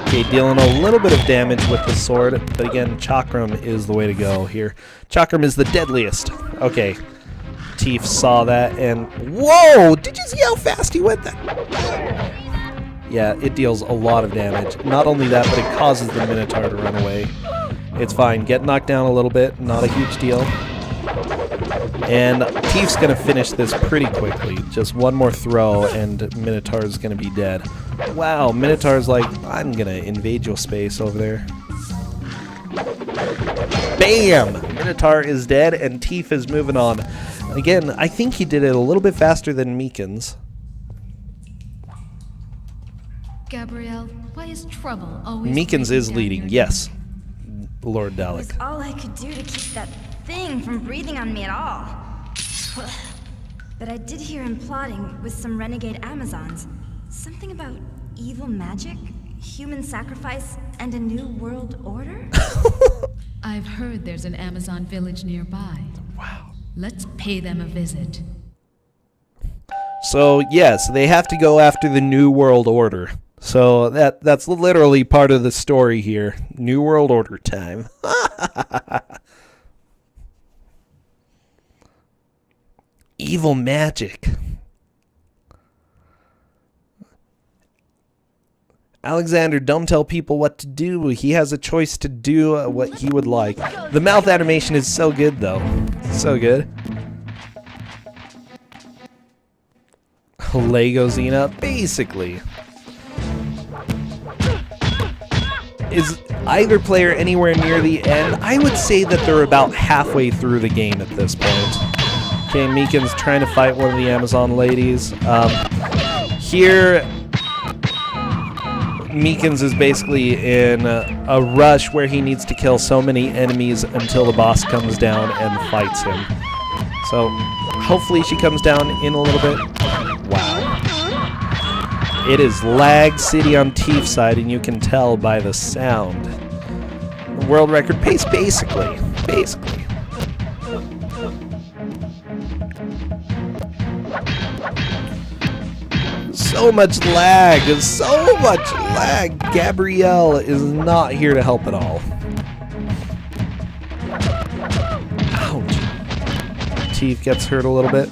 Okay, dealing a little bit of damage with the sword, but again, Chakram is the way to go here. Chakram is the deadliest. Okay, Tief saw that and... Whoa! Did you see how fast he went that? Yeah, it deals a lot of damage. Not only that, but it causes the Minotaur to run away. It's fine. Get knocked down a little bit. Not a huge deal. And Tief's going to finish this pretty quickly. Just one more throw, and Minotaur's going to be dead. Wow, Minotaur's like, I'm going to invade your space over there. Bam! Minotaur is dead, and Tief is moving on. Again, I think he did it a little bit faster than Mikans. Gabrielle, why is trouble always... Mikans is leading, your yes. Lord It was Dalek. all I could do to keep that thing from breathing on me at all. But I did hear him plotting with some renegade Amazons. Something about evil magic, human sacrifice, and a new world order? I've heard there's an Amazon village nearby. Wow. Let's pay them a visit. So, yes, they have to go after the New World Order. So that's literally part of the story here. New World Order time. Evil magic. Alexander, don't tell people what to do. He has a choice to do what he would like. The mouth animation is so good, though. So good. Lego Xena, basically. Is either player anywhere near the end? I would say that they're about halfway through the game at this point. Okay, Mikan's trying to fight one of the Amazon ladies. Here, Mikans is basically in a rush where he needs to kill so many enemies until the boss comes down and fights him. So, hopefully she comes down in a little bit. Wow. It is Lag City on Tief's side, and you can tell by the sound. World record pace, basically. Basically. So much lag. So much lag. Gabrielle is not here to help at all. Ouch. Tief gets hurt a little bit.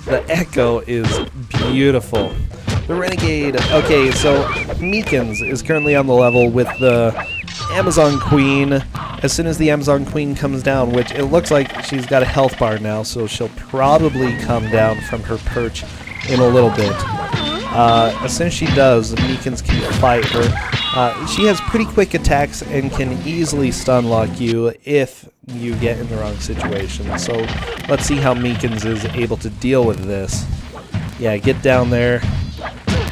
The echo is beautiful. The Renegade. Okay, so Mikans is currently on the level with the Amazon Queen. As soon as the Amazon Queen comes down, which it looks like she's got a health bar now, so she'll probably come down from her perch in a little bit. As soon as she does, Mikans can fight her. She has pretty quick attacks and can easily stun lock you if you get in the wrong situation. So let's see how Mikans is able to deal with this. Yeah, get down there.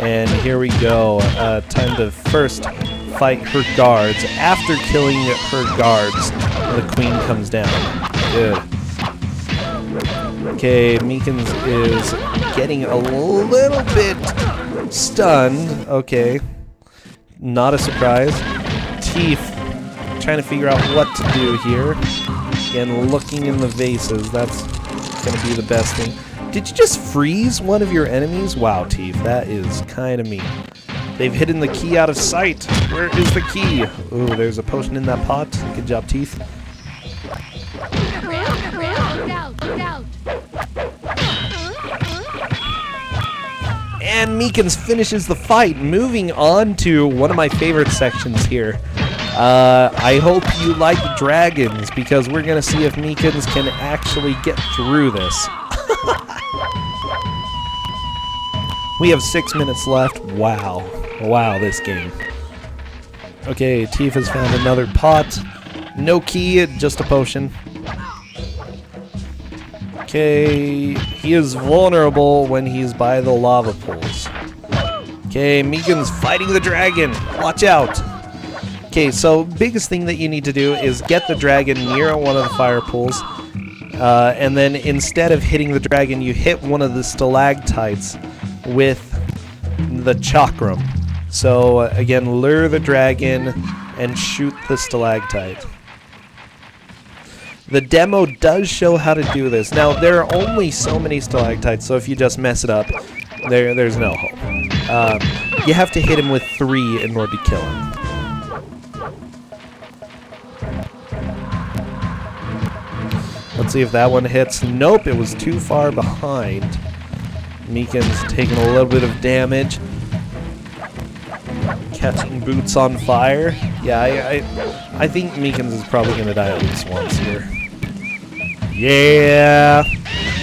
And here we go. Time to first fight her guards. After killing her guards, the queen comes down. Good. Okay, Mikans is getting a little bit stunned. Okay. Not a surprise. Tief trying to figure out what to do here. Again, looking in the vases. That's going to be the best thing. Did you just freeze one of your enemies? Wow, Tief, that is kind of mean. They've hidden the key out of sight. Where is the key? Ooh, there's a potion in that pot. Good job, Tief. And Mikans finishes the fight, moving on to one of my favorite sections here. I hope you like dragons, because we're going to see if Mikans can actually get through this. We have 6 minutes left. Wow. Wow, this game. Okay, Tief has found another pot. No key, just a potion. Okay, he is vulnerable when he's by the lava pools. Okay, Mikan's fighting the dragon. Watch out. Okay, so biggest thing that you need to do is get the dragon near one of the fire pools. And then instead of hitting the dragon, you hit one of the stalactites with the chakram. So again, lure the dragon and shoot the stalactite. The demo does show how to do this. Now, there are only so many stalactites, so if you just mess it up, there's no hope. You have to hit him with 3 in order to kill him. Let's see if that one hits. Nope, it was too far behind. Mikan's taking a little bit of damage. Catching boots on fire. Yeah, I think Mikans's is probably going to die at least once here. Yeah!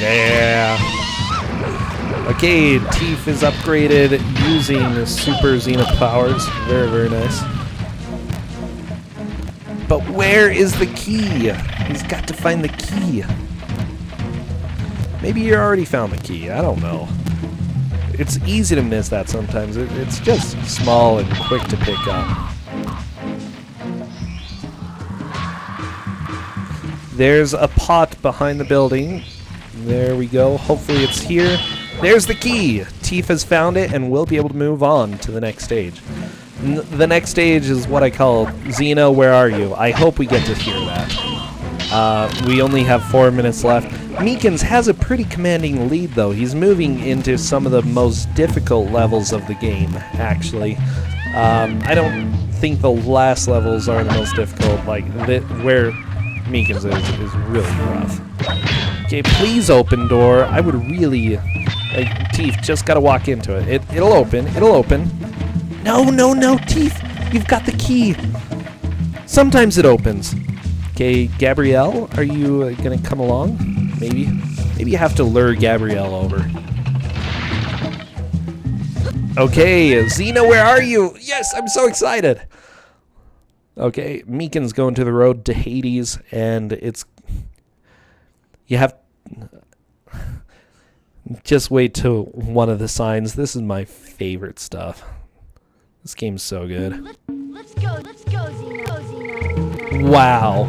Yeah! Okay, Tief is upgraded using Super Xena powers. Very, very nice. But where is the key? He's got to find the key. Maybe you already found the key. I don't know. It's easy to miss that sometimes. It's just small and quick to pick up. There's a pot behind the building. There we go. Hopefully it's here. There's the key. Tief has found it and we'll be able to move on to the next stage. The next stage is what I call Xena, where are you? I hope we get to hear that. We only have 4 minutes left. Mikansbox has a pretty commanding lead, though. He's moving into some of the most difficult levels of the game, actually. I don't think the last levels are the most difficult, like where Mikansbox is really rough. Okay, please open door. I would really... Tief, just gotta walk into it. It'll open. It'll open. No, no, no, Tief! You've got the key! Sometimes it opens. Okay, Gabrielle, are you gonna come along? Maybe? Maybe you have to lure Gabrielle over. Okay, Xena, where are you? Yes, I'm so excited! Okay, Mikan's going to the road to Hades, and it's... You have... Just wait till one of the signs. This is my favorite stuff. This game's so good. Let's go, Xena. Wow.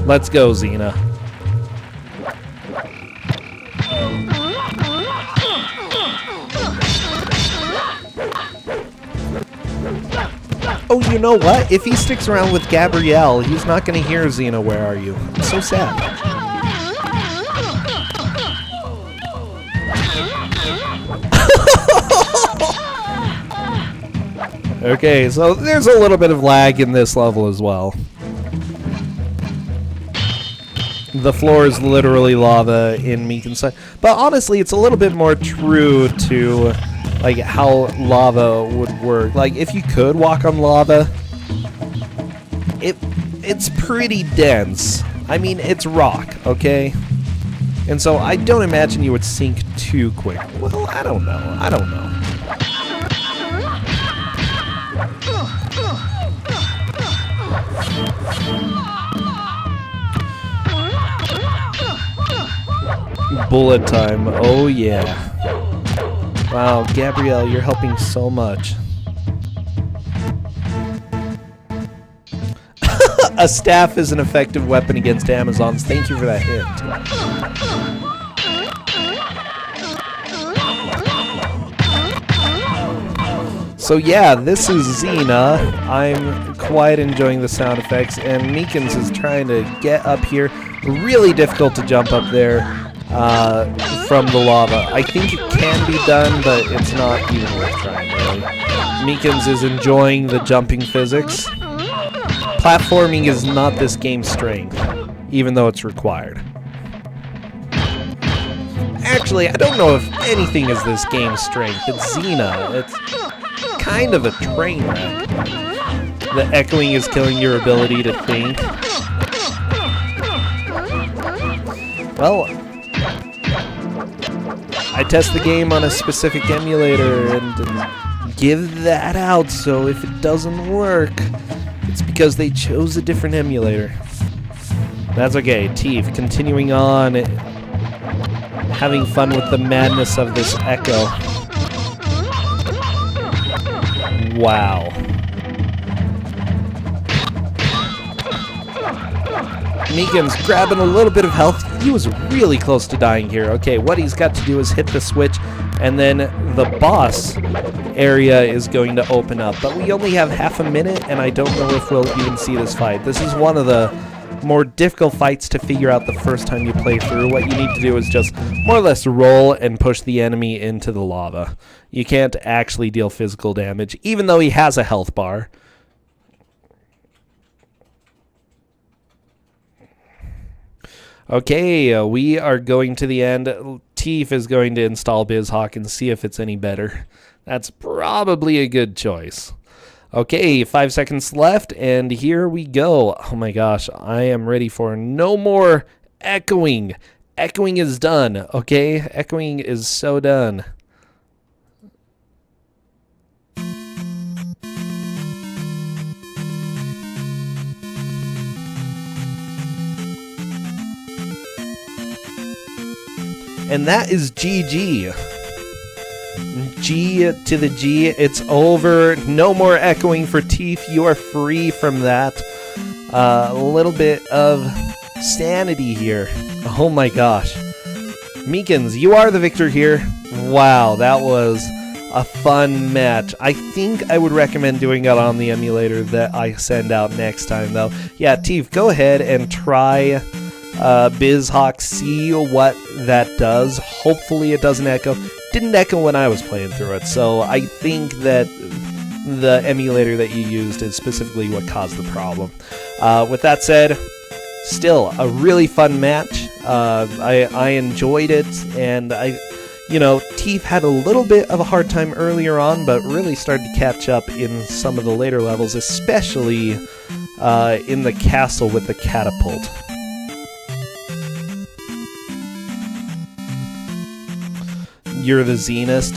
Let's go, Xena. Oh, you know what? If he sticks around with Gabrielle, he's not going to hear Xena, where are you? I'm so sad. Okay, so there's a little bit of lag in this level as well. The floor is literally lava in Mikansbox. But honestly, it's a little bit more true to like how lava would work. Like if you could walk on lava, it's pretty dense. I mean, it's rock, okay? And so I don't imagine you would sink too quick. Well, I don't know. I don't know. Bullet time. Oh yeah. Wow, Gabrielle, you're helping so much. A staff is an effective weapon against Amazons. Thank you for that hint. So yeah, this is Xena. I'm quite enjoying the sound effects, and Mikansbox is trying to get up here. Really difficult to jump up there from the lava. I think it can be done, but it's not even worth trying, really. Mikansbox is enjoying the jumping physics. Platforming is not this game's strength, even though it's required. Actually, I don't know if anything is this game's strength. It's Xena. It's kind of a train wreck. The echoing is killing your ability to think. Well, I test the game on a specific emulator and give that out, so if it doesn't work, it's because they chose a different emulator. That's okay. Tief, continuing on, having fun with the madness of this echo. Wow. Mikan's grabbing a little bit of health. He was really close to dying here. Okay, what he's got to do is hit the switch, and then the boss area is going to open up. But we only have half a minute, and I don't know if we'll even see this fight. This is one of the more difficult fights to figure out the first time you play through. What you need to do is just more or less roll and push the enemy into the lava. You can't actually deal physical damage, even though he has a health bar. Okay, we are going to the end. Tief is going to install BizHawk and see if it's any better. That's probably a good choice. Okay, 5 seconds left, and here we go. Oh my gosh, I am ready for no more echoing. Echoing is done, okay? Echoing is so done. And that is GG. G to the G. It's over. No more echoing for Tief. You are free from that. A little bit of sanity here. Oh my gosh. Mikans, you are the victor here. Wow, that was a fun match. I think I would recommend doing it on the emulator that I send out next time, though. Yeah, Tief, go ahead and try BizHawk, see what that does. Hopefully it doesn't echo. Didn't echo when I was playing through it, so I think that the emulator that you used is specifically what caused the problem. With that said, still a really fun match. I enjoyed it, and Tief had a little bit of a hard time earlier on, but really started to catch up in some of the later levels, especially in the castle with the catapult. You're the Xena